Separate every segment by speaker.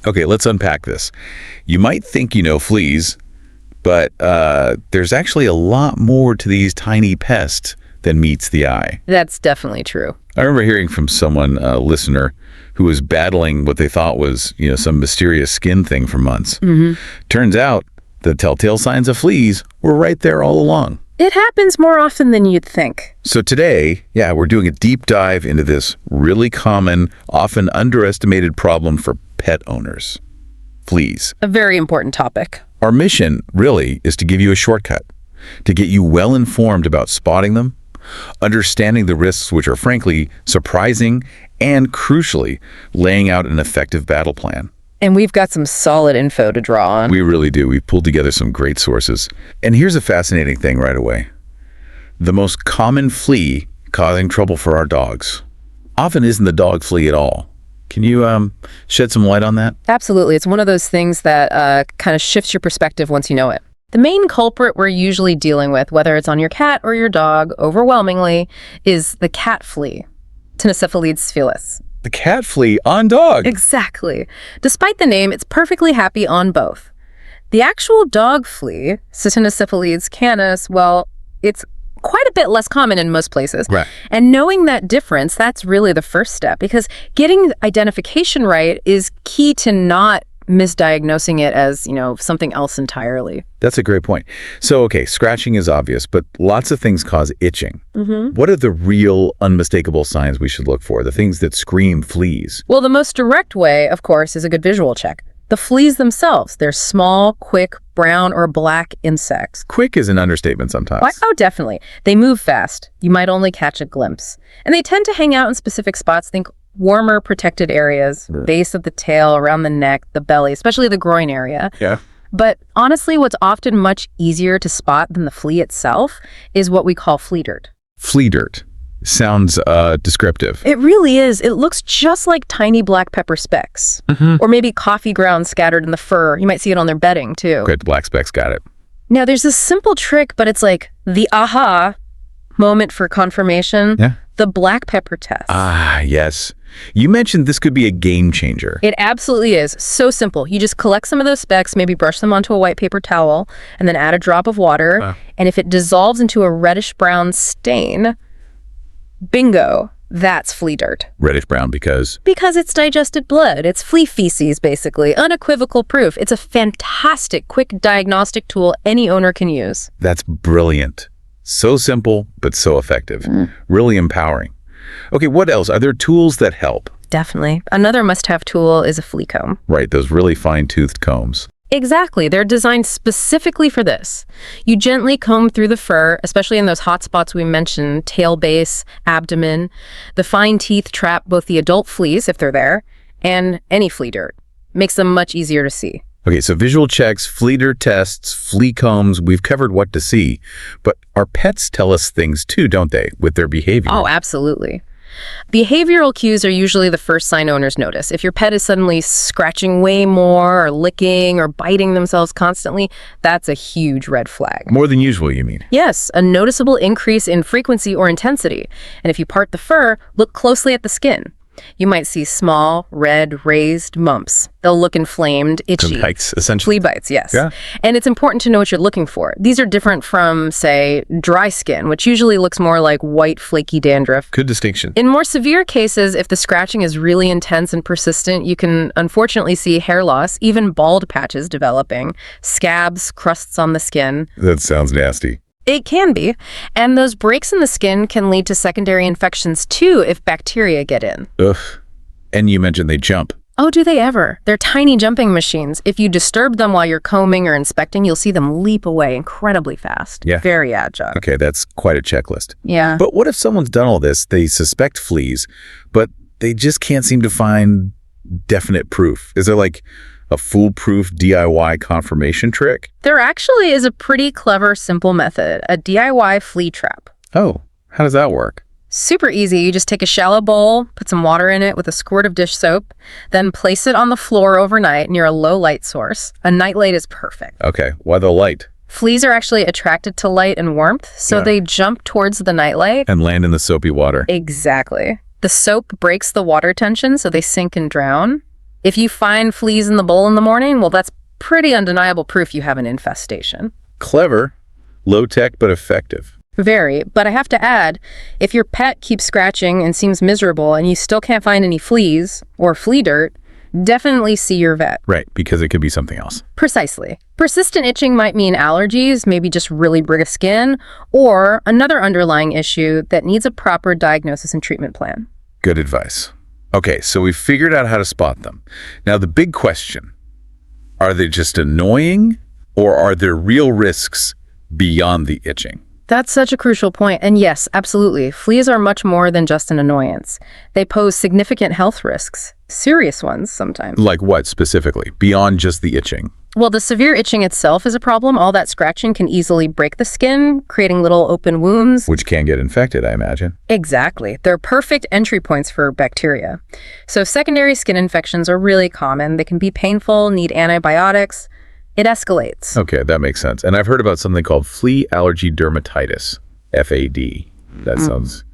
Speaker 1: Okay, let's unpack this. You might think you know fleas, but there's actually a lot more to these tiny pests than meets the eye.
Speaker 2: That's definitely true.
Speaker 1: I remember hearing from someone, a listener, who was battling what they thought was, some mysterious skin thing for months. Turns out the telltale signs of fleas were right there all along.
Speaker 2: It happens more often than you'd think.
Speaker 1: So today, we're doing a deep dive into this really common, often underestimated problem for pet owners. Fleas.
Speaker 2: A very important topic.
Speaker 1: Our mission, really, is to give you a shortcut, to get you well informed about spotting them, understanding the risks, which are frankly surprising, and crucially, laying out an effective battle plan.
Speaker 2: And we've got some solid info to draw on.
Speaker 1: We really do. We've pulled together some great sources. And here's a fascinating thing right away. The most common flea causing trouble for our dogs often isn't the dog flea at all. Can you shed some light on that?
Speaker 2: Absolutely. It's one of those things that kind of shifts your perspective once you know it. The main culprit we're usually dealing with, whether it's on your cat or your dog, overwhelmingly, is the cat flea, Tenosiphyllides felis.
Speaker 1: The cat flea on dog.
Speaker 2: Exactly. Despite the name, it's perfectly happy on both. The actual dog flea, Tenosiphyllides canis, well, it's quite a bit less common in most places.
Speaker 1: Right.
Speaker 2: And knowing that difference, that's really the first step, because getting identification right is key to not misdiagnosing it as, something else entirely.
Speaker 1: That's a great point. So, okay, scratching is obvious, but lots of things cause itching. What are the real unmistakable signs we should look for, the things that scream fleas?
Speaker 2: Well, the most direct way, of course, is a good visual check. The fleas themselves, they're small, quick, brown or black insects.
Speaker 1: Quick is an understatement sometimes.
Speaker 2: Oh, definitely. They move fast. You might only catch a glimpse. And they tend to hang out in specific spots. Think warmer protected areas, base of the tail, around the neck, the belly, especially the groin area.
Speaker 1: Yeah.
Speaker 2: But honestly, what's often much easier to spot than the flea itself is what we call flea dirt.
Speaker 1: Flea dirt. Sounds descriptive.
Speaker 2: It really is. It looks just like tiny black pepper specks. Or maybe coffee grounds scattered in the fur. You might see it on their bedding, too.
Speaker 1: Okay, the black specks, got it.
Speaker 2: Now, there's this simple trick, but it's like the aha moment for confirmation.
Speaker 1: Yeah.
Speaker 2: The black pepper test.
Speaker 1: Ah, yes. You mentioned this could be a game changer.
Speaker 2: It absolutely is. So simple. You just collect some of those specks, maybe brush them onto a white paper towel, and then add a drop of water. And if it dissolves into a reddish-brown stain, bingo, that's flea dirt.
Speaker 1: Reddish-brown because?
Speaker 2: Because it's digested blood. It's flea feces, basically. Unequivocal proof. It's a fantastic, quick diagnostic tool any owner can use.
Speaker 1: That's brilliant. So simple, but so effective. Really empowering. Okay, what else? Are there tools that help?
Speaker 2: Definitely. Another must-have tool is a flea comb.
Speaker 1: Right, those really fine-toothed combs.
Speaker 2: Exactly. They're designed specifically for this. You gently comb through the fur, especially in those hot spots we mentioned, tail base, abdomen. The fine teeth trap both the adult fleas, if they're there, and any flea dirt. Makes them much easier to see.
Speaker 1: Okay, so visual checks, flea dirt tests, flea combs, we've covered what to see. But our pets tell us things too, don't they, with their behavior?
Speaker 2: Oh, absolutely. Behavioral cues are usually the first sign owners notice. If your pet is suddenly scratching way more or licking or biting themselves constantly, that's a huge red flag.
Speaker 1: More than usual, you mean?
Speaker 2: Yes, a noticeable increase in frequency or intensity. And if you part the fur, look closely at the skin. You might see small, red, raised bumps. They'll look inflamed, itchy.
Speaker 1: Bites, essentially.
Speaker 2: Flea bites, yes.
Speaker 1: Yeah.
Speaker 2: And it's important to know what you're looking for. These are different from, say, dry skin, which usually looks more like white, flaky dandruff.
Speaker 1: Good distinction.
Speaker 2: In more severe cases, if the scratching is really intense and persistent, you can unfortunately see hair loss, even bald patches developing, scabs, crusts on the skin.
Speaker 1: That sounds nasty.
Speaker 2: It can be. And those breaks in the skin can lead to secondary infections too if bacteria get in.
Speaker 1: Ugh. And you mentioned they jump.
Speaker 2: Oh, do they ever? They're tiny jumping machines. If you disturb them while you're combing or inspecting, you'll see them leap away incredibly fast.
Speaker 1: Yeah.
Speaker 2: Very agile.
Speaker 1: Okay, that's quite a checklist.
Speaker 2: Yeah.
Speaker 1: But what if someone's done all this, they suspect fleas, but they just can't seem to find definite proof? Is there like a foolproof DIY confirmation trick?
Speaker 2: There actually is a pretty clever, simple method, a DIY flea trap.
Speaker 1: Oh, how does that work?
Speaker 2: Super easy. You just take a shallow bowl, put some water in it with a squirt of dish soap, then place it on the floor overnight near a low light source. A nightlight is perfect.
Speaker 1: Okay, why the light?
Speaker 2: Fleas are actually attracted to light and warmth, so they jump towards the nightlight.
Speaker 1: And land in the soapy water.
Speaker 2: Exactly. The soap breaks the water tension, so they sink and drown. If you find fleas in the bowl in the morning, well, that's pretty undeniable proof you have an infestation.
Speaker 1: Clever, low-tech, but effective.
Speaker 2: Very, but I have to add, if your pet keeps scratching and seems miserable and you still can't find any fleas or flea dirt, definitely see your vet.
Speaker 1: Right, because it could be something else.
Speaker 2: Precisely. Persistent itching might mean allergies, maybe just really brittle skin, or another underlying issue that needs a proper diagnosis and treatment plan.
Speaker 1: Good advice. Okay, so we've figured out how to spot them. Now the big question, are they just annoying or are there real risks beyond the itching?
Speaker 2: That's such a crucial point. And yes, absolutely. Fleas are much more than just an annoyance. They pose significant health risks, serious ones sometimes.
Speaker 1: Like what specifically, beyond just the itching?
Speaker 2: Well, the severe itching itself is a problem. All that scratching can easily break the skin, creating little open wounds.
Speaker 1: Which can get infected, I imagine.
Speaker 2: Exactly. They're perfect entry points for bacteria. So secondary skin infections are really common. They can be painful, need antibiotics. It escalates.
Speaker 1: Okay, that makes sense. And I've heard about something called flea allergy dermatitis, FAD. That sounds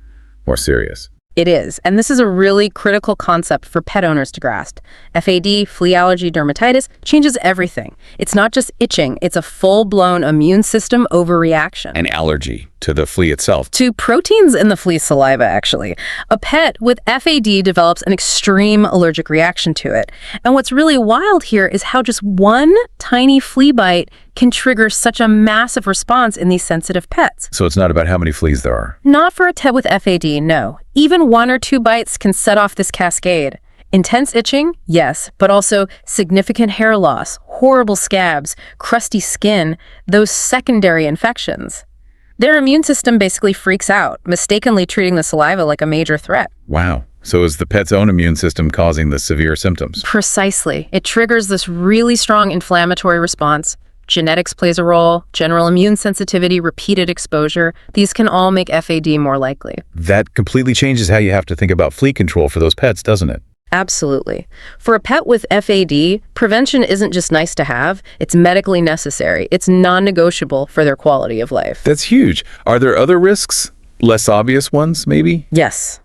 Speaker 1: more serious.
Speaker 2: It is. And this is a really critical concept for pet owners to grasp. FAD, flea allergy dermatitis, changes everything. It's not just itching, it's a full-blown immune system overreaction.
Speaker 1: An allergy to the flea itself.
Speaker 2: To proteins in the flea's saliva, actually. A pet with FAD develops an extreme allergic reaction to it. And what's really wild here is how just one tiny flea bite can trigger such a massive response in these sensitive pets.
Speaker 1: So it's not about how many fleas there are.
Speaker 2: Not for a pet with FAD, no. Even 1 or 2 bites can set off this cascade. Intense itching, yes, but also significant hair loss, horrible scabs, crusty skin, those secondary infections. Their immune system basically freaks out, mistakenly treating the saliva like a major threat.
Speaker 1: Wow. So is the pet's own immune system causing the severe symptoms?
Speaker 2: Precisely. It triggers this really strong inflammatory response. Genetics plays a role, general immune sensitivity, repeated exposure. These can all make FAD more likely.
Speaker 1: That completely changes how you have to think about flea control for those pets, doesn't it?
Speaker 2: Absolutely. For a pet with FAD, prevention isn't just nice to have, it's medically necessary. It's non-negotiable for their quality of life.
Speaker 1: That's huge. Are there other risks? Less obvious ones, maybe?
Speaker 2: Yes.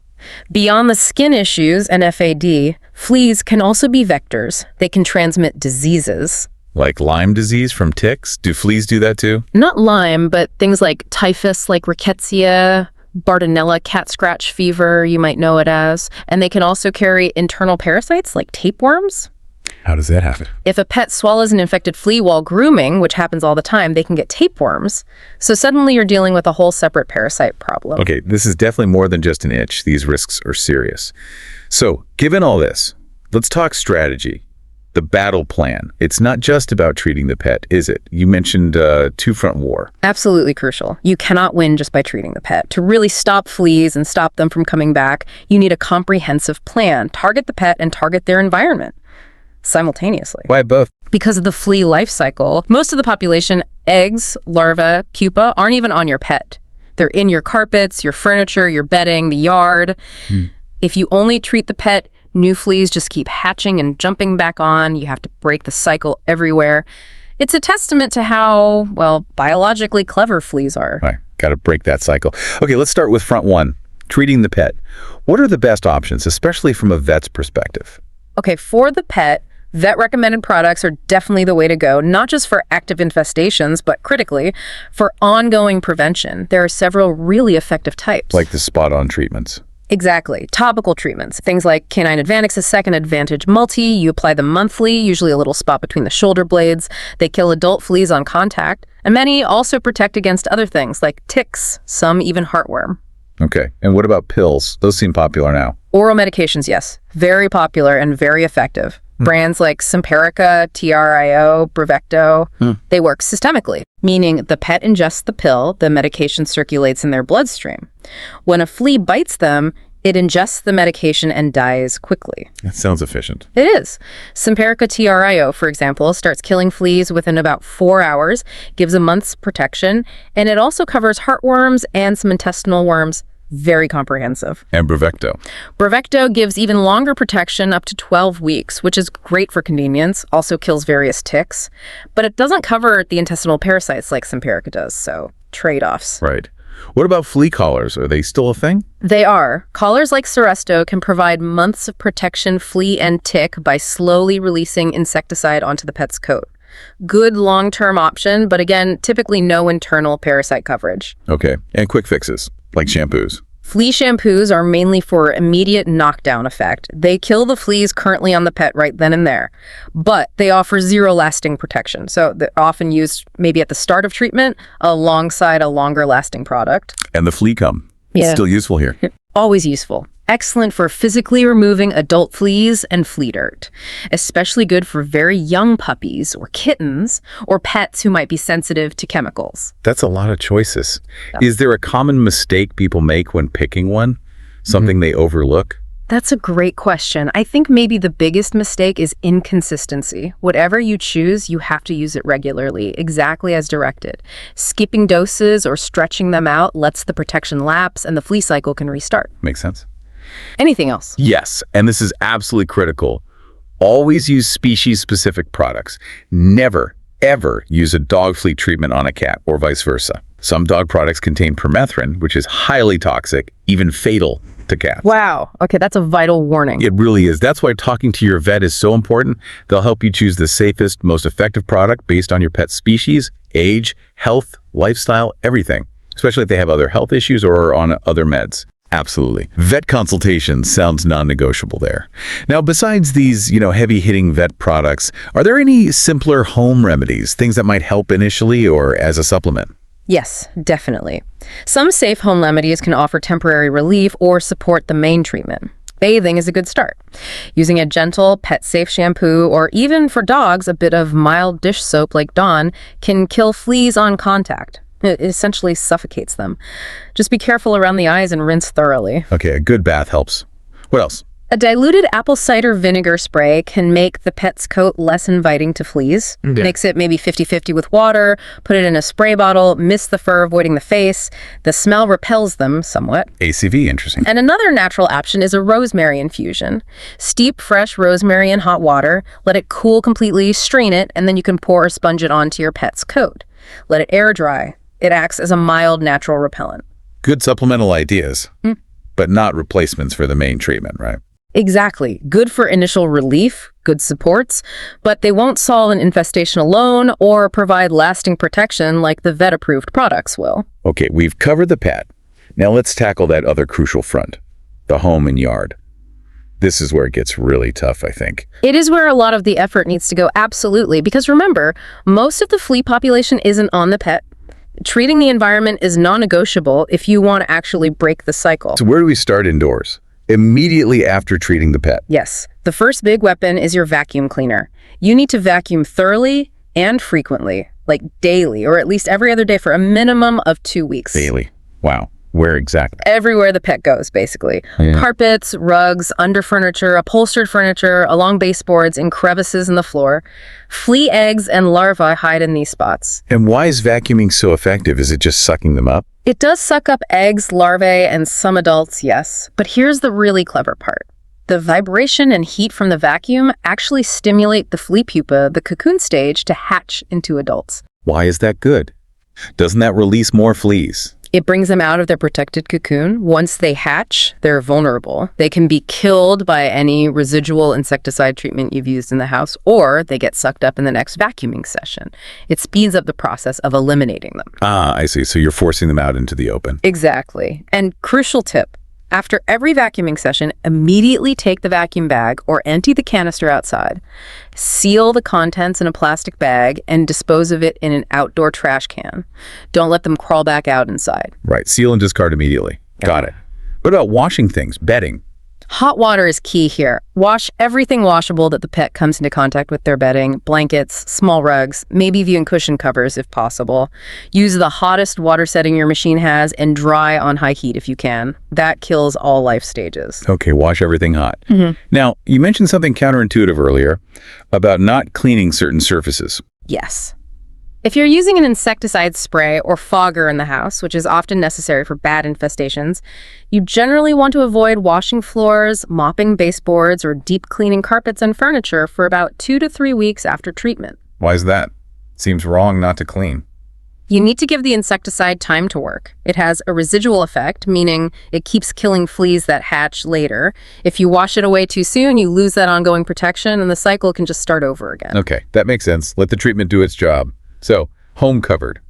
Speaker 2: Beyond the skin issues and FAD, fleas can also be vectors. They can transmit diseases.
Speaker 1: Like Lyme disease from ticks? Do fleas do that too?
Speaker 2: Not Lyme, but things like typhus, like rickettsia, Bartonella cat scratch fever, you might know it as. And they can also carry internal parasites like tapeworms.
Speaker 1: How does that happen?
Speaker 2: If a pet swallows an infected flea while grooming, which happens all the time, they can get tapeworms. So suddenly you're dealing with a whole separate parasite problem.
Speaker 1: Okay, this is definitely more than just an itch. These risks are serious. So, given all this, let's talk strategy. The battle plan. It's not just about treating the pet, is it? You mentioned two-front war.
Speaker 2: Absolutely crucial. You cannot win just by treating the pet. To really stop fleas and stop them from coming back, you need a comprehensive plan. Target the pet and target their environment simultaneously.
Speaker 1: Why both?
Speaker 2: Because of the flea life cycle, most of the population, eggs, larvae, pupa, aren't even on your pet. They're in your carpets, your furniture, your bedding, the yard. If you only treat the pet, new fleas just keep hatching and jumping back on. You have to break the cycle everywhere. It's a testament to how, well, biologically clever fleas are.
Speaker 1: All right, got to break that cycle. Okay, let's start with front one, treating the pet. What are the best options, especially from a vet's perspective?
Speaker 2: Okay, for the pet, vet-recommended products are definitely the way to go, not just for active infestations, but critically, for ongoing prevention. There are several really effective types.
Speaker 1: Like the spot-on treatments.
Speaker 2: Exactly. Topical treatments. Things like Canine Advantix Second Advantage Multi. You apply them monthly, usually a little spot between the shoulder blades. They kill adult fleas on contact. And many also protect against other things like ticks, some even heartworm.
Speaker 1: Okay. And what about pills? Those seem popular now.
Speaker 2: Oral medications, yes. Very popular and very effective. Brands like Simparica, TRIO, Brevecto, they work systemically, meaning the pet ingests the pill, the medication circulates in their bloodstream. When a flea bites them, it ingests the medication and dies quickly.
Speaker 1: That sounds efficient.
Speaker 2: It is. Simparica TRIO, for example, starts killing fleas within about 4 hours, gives a month's protection, and it also covers heartworms and some intestinal worms. Very comprehensive.
Speaker 1: And Brevecto?
Speaker 2: Brevecto gives even longer protection, up to 12 weeks, which is great for convenience, also kills various ticks, but it doesn't cover the intestinal parasites like Simparica does, so trade-offs.
Speaker 1: Right. What about flea collars? Are they still a thing?
Speaker 2: They are. Collars like Seresto can provide months of protection, flea and tick, by slowly releasing insecticide onto the pet's coat. Good long-term option, but again, typically no internal parasite coverage.
Speaker 1: Okay, and quick fixes, like shampoos.
Speaker 2: Flea shampoos are mainly for immediate knockdown effect. They kill the fleas currently on the pet right then and there, but they offer zero lasting protection. So they're often used maybe at the start of treatment alongside a longer lasting product.
Speaker 1: And the flea cum. It's still useful here.
Speaker 2: Always useful. Excellent for physically removing adult fleas and flea dirt. Especially good for very young puppies or kittens or pets who might be sensitive to chemicals.
Speaker 1: That's a lot of choices. Is there a common mistake people make when picking one? Something they overlook?
Speaker 2: That's a great question. I think maybe the biggest mistake is inconsistency. Whatever you choose, you have to use it regularly, exactly as directed. Skipping doses or stretching them out lets the protection lapse and the flea cycle can restart.
Speaker 1: Makes sense.
Speaker 2: Anything else?
Speaker 1: Yes, and this is absolutely critical. Always use species-specific products. Never, ever use a dog flea treatment on a cat or vice versa. Some dog products contain permethrin, which is highly toxic, even fatal to cats.
Speaker 2: Wow. Okay, that's a vital warning.
Speaker 1: It really is. That's why talking to your vet is so important. They'll help you choose the safest, most effective product based on your pet's species, age, health, lifestyle, everything, especially if they have other health issues or are on other meds. Absolutely. Vet consultation sounds non-negotiable there. Now, besides these, heavy-hitting vet products, are there any simpler home remedies, things that might help initially or as a supplement?
Speaker 2: Yes, definitely. Some safe home remedies can offer temporary relief or support the main treatment. Bathing is a good start. Using a gentle, pet-safe shampoo, or even for dogs, a bit of mild dish soap like Dawn, can kill fleas on contact. It essentially suffocates them. Just be careful around the eyes and rinse thoroughly.
Speaker 1: Okay, a good bath helps. What else?
Speaker 2: A diluted apple cider vinegar spray can make the pet's coat less inviting to fleas. Mix it maybe 50-50 with water, put it in a spray bottle, mist the fur, avoiding the face. The smell repels them somewhat.
Speaker 1: ACV, interesting.
Speaker 2: And another natural option is a rosemary infusion. Steep fresh rosemary in hot water, let it cool completely, strain it, and then you can pour or sponge it onto your pet's coat. Let it air dry. It acts as a mild natural repellent.
Speaker 1: Good supplemental ideas, but not replacements for the main treatment, right?
Speaker 2: Exactly. Good for initial relief, good supports, but they won't solve an infestation alone or provide lasting protection like the vet-approved products will.
Speaker 1: Okay, we've covered the pet. Now let's tackle that other crucial front, the home and yard. This is where it gets really tough, I think.
Speaker 2: It is where a lot of the effort needs to go, absolutely, because remember, most of the flea population isn't on the pet. Treating the environment is non-negotiable if you want to actually break the cycle.
Speaker 1: So where do we start indoors? Immediately after treating the pet.
Speaker 2: Yes. The first big weapon is your vacuum cleaner. You need to vacuum thoroughly and frequently, like daily, or at least every other day for a minimum of 2 weeks.
Speaker 1: Daily. Wow. Where exactly?
Speaker 2: Everywhere the pet goes, basically.
Speaker 1: Yeah.
Speaker 2: Carpets, rugs, under furniture, upholstered furniture, along baseboards, in crevices in the floor. Flea eggs and larvae hide in these spots.
Speaker 1: And why is vacuuming so effective? Is it just sucking them up?
Speaker 2: It does suck up eggs, larvae, and some adults, yes. But here's the really clever part. The vibration and heat from the vacuum actually stimulate the flea pupa, the cocoon stage, to hatch into adults.
Speaker 1: Why is that good? Doesn't that release more fleas?
Speaker 2: It brings them out of their protected cocoon. Once they hatch, they're vulnerable. They can be killed by any residual insecticide treatment you've used in the house, or they get sucked up in the next vacuuming session. It speeds up the process of eliminating them.
Speaker 1: Ah, I see. So you're forcing them out into the open.
Speaker 2: Exactly. And crucial tip, after every vacuuming session, immediately take the vacuum bag or empty the canister outside. Seal the contents in a plastic bag and dispose of it in an outdoor trash can. Don't let them crawl back out inside.
Speaker 1: Right. Seal and discard immediately. Got it. What about washing things, bedding?
Speaker 2: Hot water is key here. Wash everything washable that the pet comes into contact with their bedding, blankets, small rugs, maybe even cushion covers if possible. Use the hottest water setting your machine has and dry on high heat if you can. That kills all life stages.
Speaker 1: Okay, wash everything hot. Now, you mentioned something counterintuitive earlier about not cleaning certain surfaces.
Speaker 2: Yes. If you're using an insecticide spray or fogger in the house, which is often necessary for bad infestations, you generally want to avoid washing floors, mopping baseboards, or deep cleaning carpets and furniture for about 2 to 3 weeks after treatment.
Speaker 1: Why is that? Seems wrong not to clean.
Speaker 2: You need to give the insecticide time to work. It has a residual effect, meaning it keeps killing fleas that hatch later. If you wash it away too soon, you lose that ongoing protection and the cycle can just start over again.
Speaker 1: Okay, that makes sense. Let the treatment do its job. So, home covered.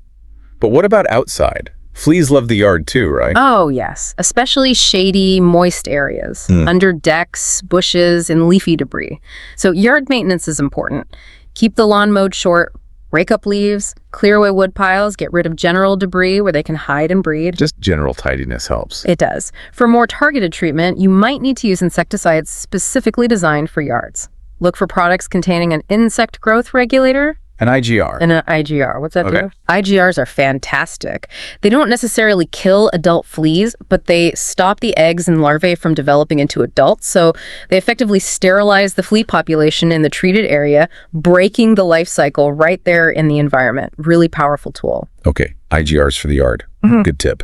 Speaker 1: But what about outside? Fleas love the yard too, right?
Speaker 2: Oh, yes, especially shady, moist areas, under decks, bushes, and leafy debris. So yard maintenance is important. Keep the lawn mowed short, rake up leaves, clear away wood piles, get rid of general debris where they can hide and breed.
Speaker 1: Just general tidiness helps.
Speaker 2: It does. For more targeted treatment, you might need to use insecticides specifically designed for yards. Look for products containing an insect growth regulator.
Speaker 1: An IGR.
Speaker 2: And an IGR. What's that do? IGRs are fantastic. They don't necessarily kill adult fleas, but they stop the eggs and larvae from developing into adults. So they effectively sterilize the flea population in the treated area, breaking the life cycle right there in the environment. Really powerful tool.
Speaker 1: Okay, IGRs for the yard. Good tip.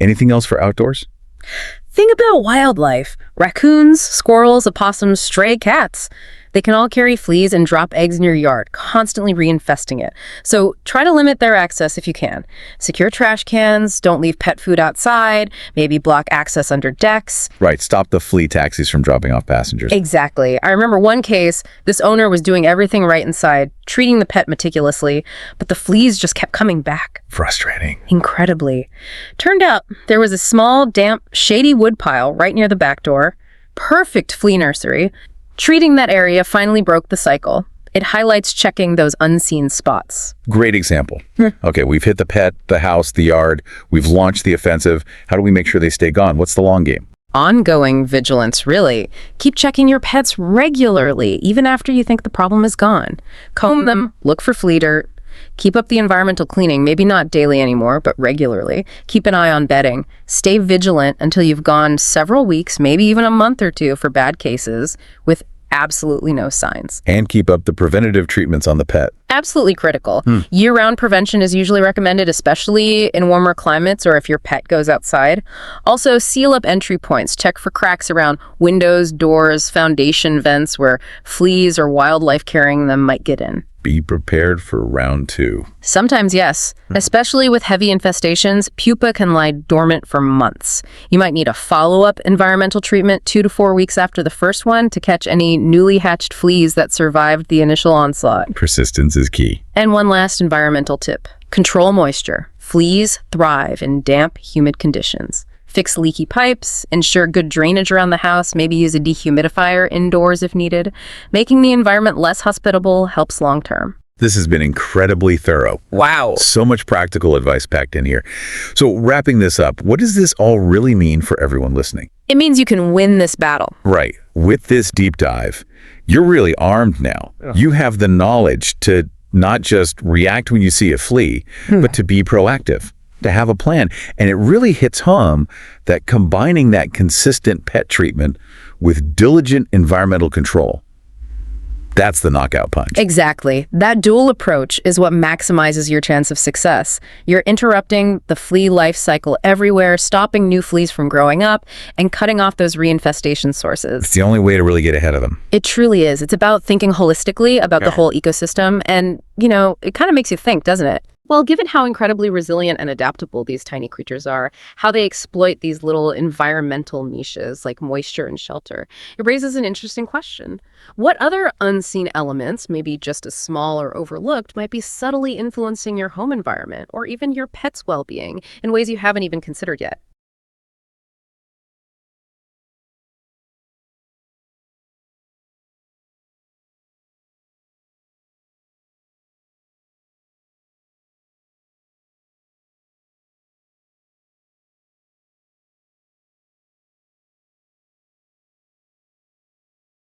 Speaker 1: Anything else for outdoors?
Speaker 2: Think about wildlife. Raccoons, squirrels, opossums, stray cats. They can all carry fleas and drop eggs in your yard, constantly reinfesting it. So try to limit their access if you can. Secure trash cans, don't leave pet food outside, maybe block access under decks.
Speaker 1: Right, stop the flea taxis from dropping off passengers.
Speaker 2: Exactly. I remember one case, this owner was doing everything right inside, treating the pet meticulously, but the fleas just kept coming back.
Speaker 1: Frustrating.
Speaker 2: Incredibly. Turned out there was a small, damp, shady wood pile right near the back door. Perfect flea nursery. Treating that area finally broke the cycle. It highlights checking those unseen spots.
Speaker 1: Great example. Okay, we've hit the pet, the house, the yard. We've launched the offensive. How do we make sure they stay gone? What's the long game?
Speaker 2: Ongoing vigilance, really. Keep checking your pets regularly, even after you think the problem is gone. Comb them, look for flea dirt. Keep up the environmental cleaning, maybe not daily anymore, but regularly. Keep an eye on bedding. Stay vigilant until you've gone several weeks, maybe even a month or two for bad cases with absolutely no signs.
Speaker 1: And keep up the preventative treatments on the pet.
Speaker 2: Absolutely critical. Year-round prevention is usually recommended, especially in warmer climates or if your pet goes outside. Also, seal up entry points. Check for cracks around windows, doors, foundation vents where fleas or wildlife carrying them might get in.
Speaker 1: Be prepared for round 2.
Speaker 2: Sometimes, yes. Especially with heavy infestations, pupa can lie dormant for months. You might need a follow-up environmental treatment 2 to 4 weeks after the first one to catch any newly hatched fleas that survived the initial onslaught.
Speaker 1: Persistence is key.
Speaker 2: And one last environmental tip. Control moisture. Fleas thrive in damp, humid conditions. Fix leaky pipes, ensure good drainage around the house, maybe use a dehumidifier indoors if needed. Making the environment less hospitable helps long-term.
Speaker 1: This has been incredibly thorough.
Speaker 2: Wow.
Speaker 1: So much practical advice packed in here. So wrapping this up, what does this all really mean for everyone listening?
Speaker 2: It means you can win this battle.
Speaker 1: Right. With this deep dive, you're really armed now. You have the knowledge to not just react when you see a flea, but to be proactive, to have a plan. And it really hits home that combining that consistent pet treatment with diligent environmental control, that's the knockout punch.
Speaker 2: Exactly. That dual approach is what maximizes your chance of success. You're interrupting the flea life cycle everywhere, stopping new fleas from growing up, and cutting off those reinfestation sources.
Speaker 1: It's the only way to really get ahead of them.
Speaker 2: It truly is. It's about thinking holistically about the whole ecosystem. And, it kind of makes you think, doesn't it? Well, given how incredibly resilient and adaptable these tiny creatures are, how they exploit these little environmental niches like moisture and shelter, it raises an interesting question. What other unseen elements, maybe just as small or overlooked, might be subtly influencing your home environment or even your pet's well-being in ways you haven't even considered yet?